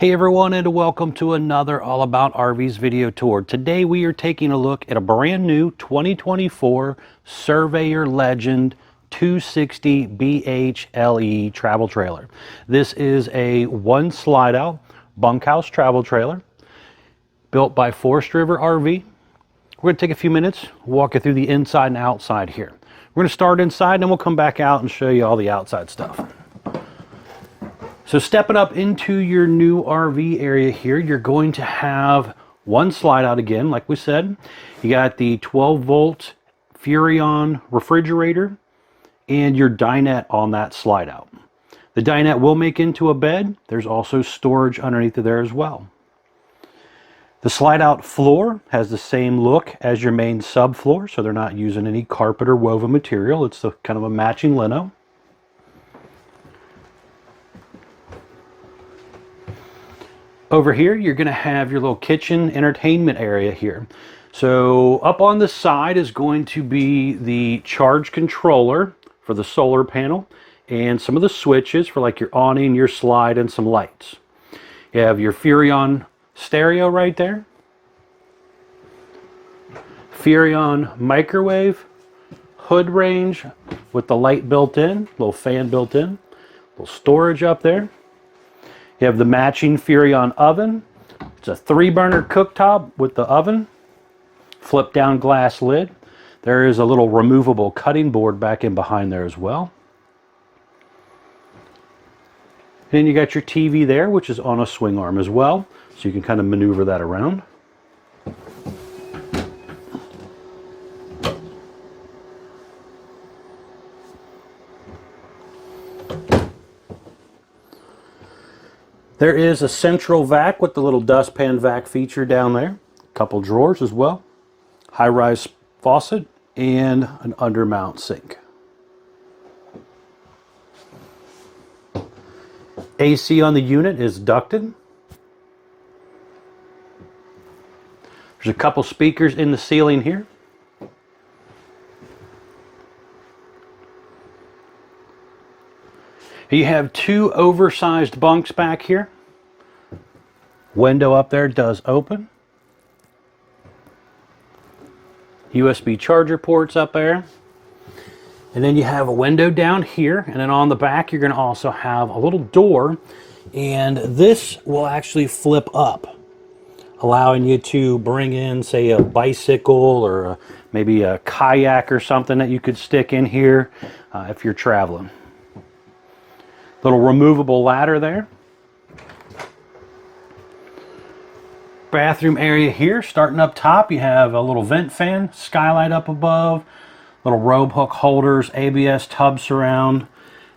Hey everyone, and welcome to another All About RVs video tour. Today we are taking a look at a brand new 2024 Surveyor Legend 260 BHLE travel trailer. This is a one slide out bunkhouse travel trailer built by Forestriver RV. We're going to take a few minutes, walk you through the inside and outside here. We're going to start inside and then we'll come back out and show you all the outside stuff. So stepping up into your new RV area here, you're going to have one slide out again, like we said. You got the 12-volt Furrion refrigerator and your dinette on that slide out. The dinette will make into a bed. There's also storage underneath of there as well. The slide out floor has the same look as your main subfloor, so they're not using any carpet or woven material. It's kind of a matching lino. Over here, you're going to have your little kitchen entertainment area here. So up on the side is going to be the charge controller for the solar panel and some of the switches for like your awning, your slide, and some lights. You have your Furrion stereo right there. Furrion microwave, hood range with the light built in, little fan built in, little storage up there. You have the matching Furrion oven. It's a 3-burner cooktop with the oven. Flip down glass lid. There is a little removable cutting board back in behind there as well. Then you got your TV there, which is on a swing arm as well, so you can kind of maneuver that around. There is a central vac with the little dustpan vac feature down there. A couple drawers as well. High-rise faucet and an undermount sink. AC on the unit is ducted. There's a couple speakers in the ceiling here. You have two oversized bunks back here. Window up there does open. USB charger ports up there. And then you have a window down here. And then on the back, you're going to also have a little door. And this will actually flip up, allowing you to bring in, say, a bicycle or maybe a kayak or something that you could stick in here if you're traveling. Little removable ladder there. Bathroom area here. Starting up top, you have a little vent fan, skylight up above, little robe hook holders, ABS tub surround.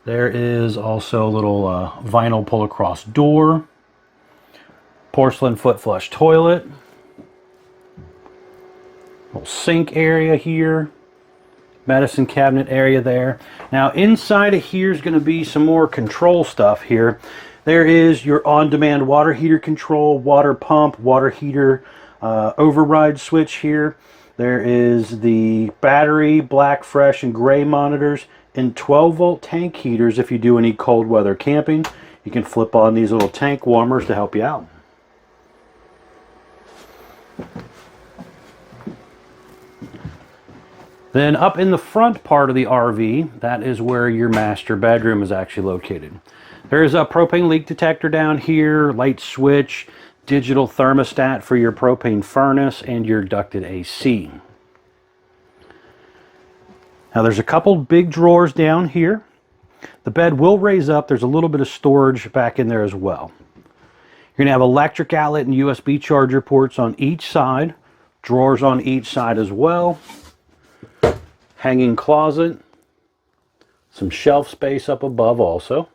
There is also a little vinyl pull across door. Porcelain foot flush toilet. Little sink area here. Medicine cabinet area there. Now inside of here is going to be some more control stuff here. There is your on-demand water heater control, water pump, water heater override switch here. There is the battery, black, fresh, and gray monitors, and 12-volt tank heaters if you do any cold weather camping. You can flip on these little tank warmers to help you out. Then up in the front part of the RV, that is where your master bedroom is actually located. There is a propane leak detector down here, light switch, digital thermostat for your propane furnace, and your ducted AC. Now there's a couple big drawers down here. The bed will raise up. There's a little bit of storage back in there as well. You're going to have electric outlet and USB charger ports on each side, drawers on each side as well. Hanging closet, some shelf space up above also.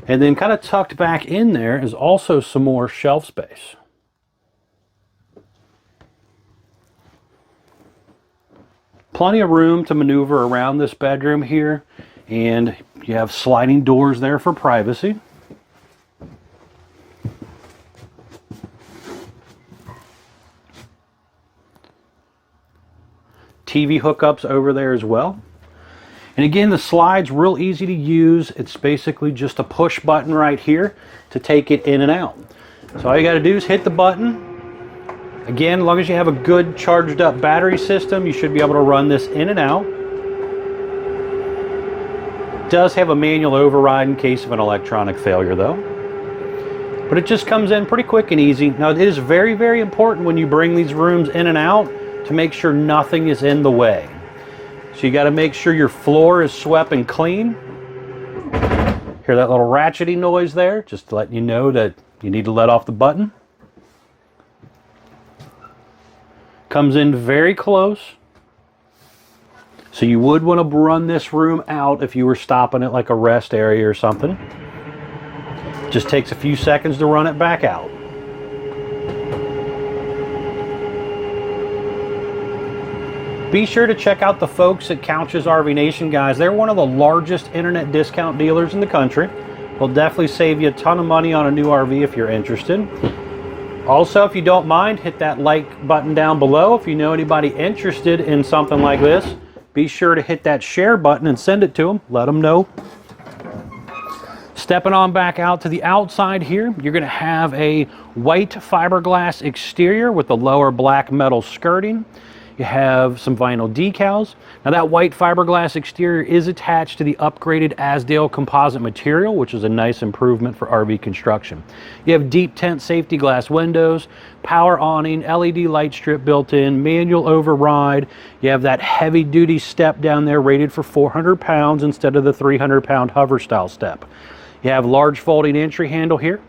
And then kind of tucked back in there is also some more shelf space. Plenty of room to maneuver around this bedroom here, and you have sliding doors there for privacy. TV hookups over there as well. And again, the slide's real easy to use. It's basically just a push button right here to take it in and out. So all you got to do is hit the button. Again, as long as you have a good charged up battery system, you should be able to run this in and out. It does have a manual override in case of an electronic failure though. But it just comes in pretty quick and easy. Now it is very, very important when you bring these rooms in and out to make sure nothing is in the way. So you got to make sure your floor is swept and clean. Hear that little ratcheting noise there? Just to let you know that you need to let off the button. Comes in very close. So you would want to run this room out if you were stopping at like a rest area or something. Just takes a few seconds to run it back out. Be sure to check out the folks at Couch's RV Nation, guys. They're one of the largest internet discount dealers in the country. They'll definitely save you a ton of money on a new RV if you're interested. Also, if you don't mind, hit that like button down below. If you know anybody interested in something like this, be sure to hit that share button and send it to them. Let them know. Stepping on back out to the outside here, you're going to have a white fiberglass exterior with the lower black metal skirting. You have some vinyl decals. Now that white fiberglass exterior is attached to the upgraded Azdel composite material, which is a nice improvement for RV construction. You have deep tent safety glass windows, power awning, LED light strip built in, manual override. You have that heavy duty step down there rated for 400 pounds instead of the 300 pound hover style step. You have large folding entry handle here.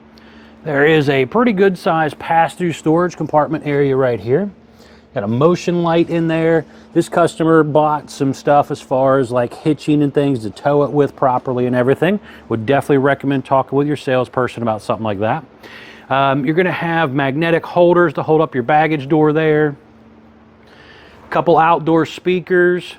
There is a pretty good sized pass-through storage compartment area right here. Got a motion light in there. This customer bought some stuff as far as like hitching and things to tow it with properly and everything. Would definitely recommend talking with your salesperson about something like that. You're going to have magnetic holders to hold up your baggage door there. A couple outdoor speakers.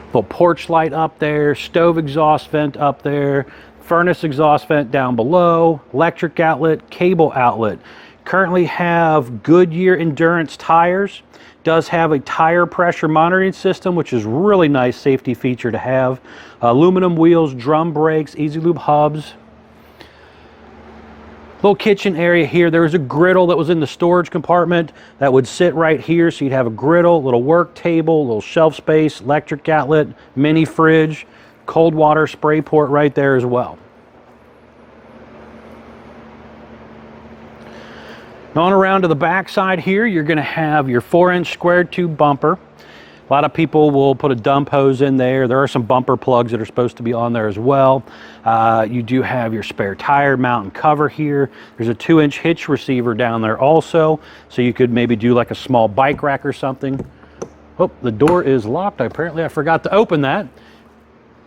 Little porch light up there. Stove exhaust vent up there. Furnace exhaust vent down below. Electric outlet, cable outlet. Currently have Goodyear Endurance tires. Does have a tire pressure monitoring system, which is really nice safety feature to have. Aluminum wheels, drum brakes, easy lube hubs. Little kitchen area here. There was a griddle that was in the storage compartment that would sit right here. So you'd have a griddle, little work table, little shelf space, electric outlet, mini fridge, cold water spray port right there as well. On around to the back side here, you're going to have your 4-inch square tube bumper. A lot of people will put a dump hose in there. There are some bumper plugs that are supposed to be on there as well. You do have your spare tire mount and cover here. There's a 2-inch hitch receiver down there also, so you could maybe do like a small bike rack or something. Oh, the door is locked. Apparently I forgot to open that.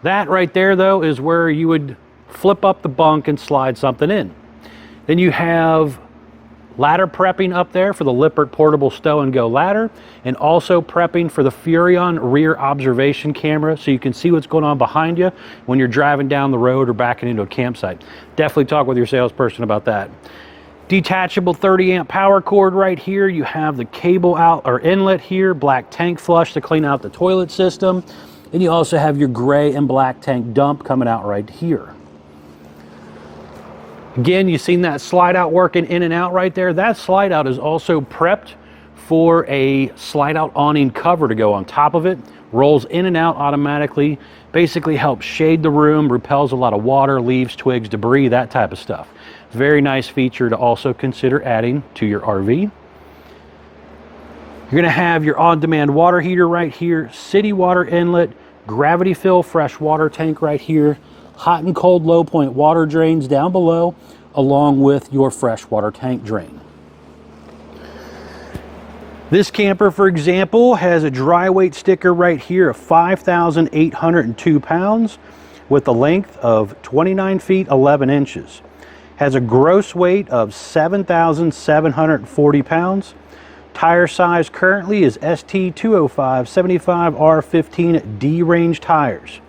That right there though is where you would flip up the bunk and slide something in. Then you have ladder prepping up there for the Lippert portable stow and go ladder, and also prepping for the Furrion rear observation camera so you can see what's going on behind you when you're driving down the road or backing into a campsite. Definitely talk with your salesperson about that. Detachable 30 amp power cord right here. You have the cable out or inlet here, black tank flush to clean out the toilet system, and you also have your gray and black tank dump coming out right here. Again, you've seen that slide out working in and out right there. That slide out is also prepped for a slide out awning cover to go on top of it. Rolls in and out automatically. Basically helps shade the room, repels a lot of water, leaves, twigs, debris, that type of stuff. Very nice feature to also consider adding to your RV. You're going to have your on-demand water heater right here, city water inlet, gravity fill fresh water tank right here, hot and cold low point water drains down below, along with your freshwater tank drain. This camper, for example, has a dry weight sticker right here of 5,802 pounds with a length of 29 feet 11 inches. Has a gross weight of 7,740 pounds. Tire size currently is ST 205 75R15 D range tires.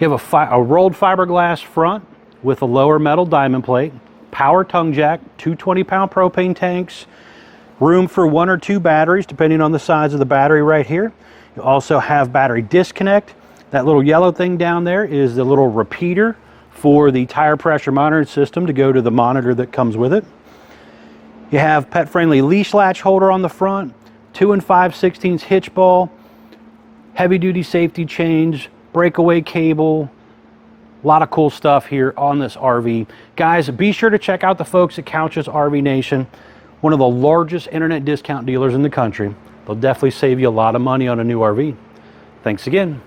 You have a rolled fiberglass front with a lower metal diamond plate, power tongue jack, two 20-pound propane tanks, Room for 1 or 2 batteries, depending on the size of the battery right here. You also have battery disconnect. That little yellow thing down there is the little repeater for the tire pressure monitoring system to go to the monitor that comes with it. You have pet-friendly leash latch holder on the front, 2 5/16 hitch ball, heavy-duty safety chains, breakaway cable. A lot of cool stuff here on this RV. Guys, be sure to check out the folks at Couch's RV Nation, one of the largest internet discount dealers in the country. They'll definitely save you a lot of money on a new RV. Thanks again.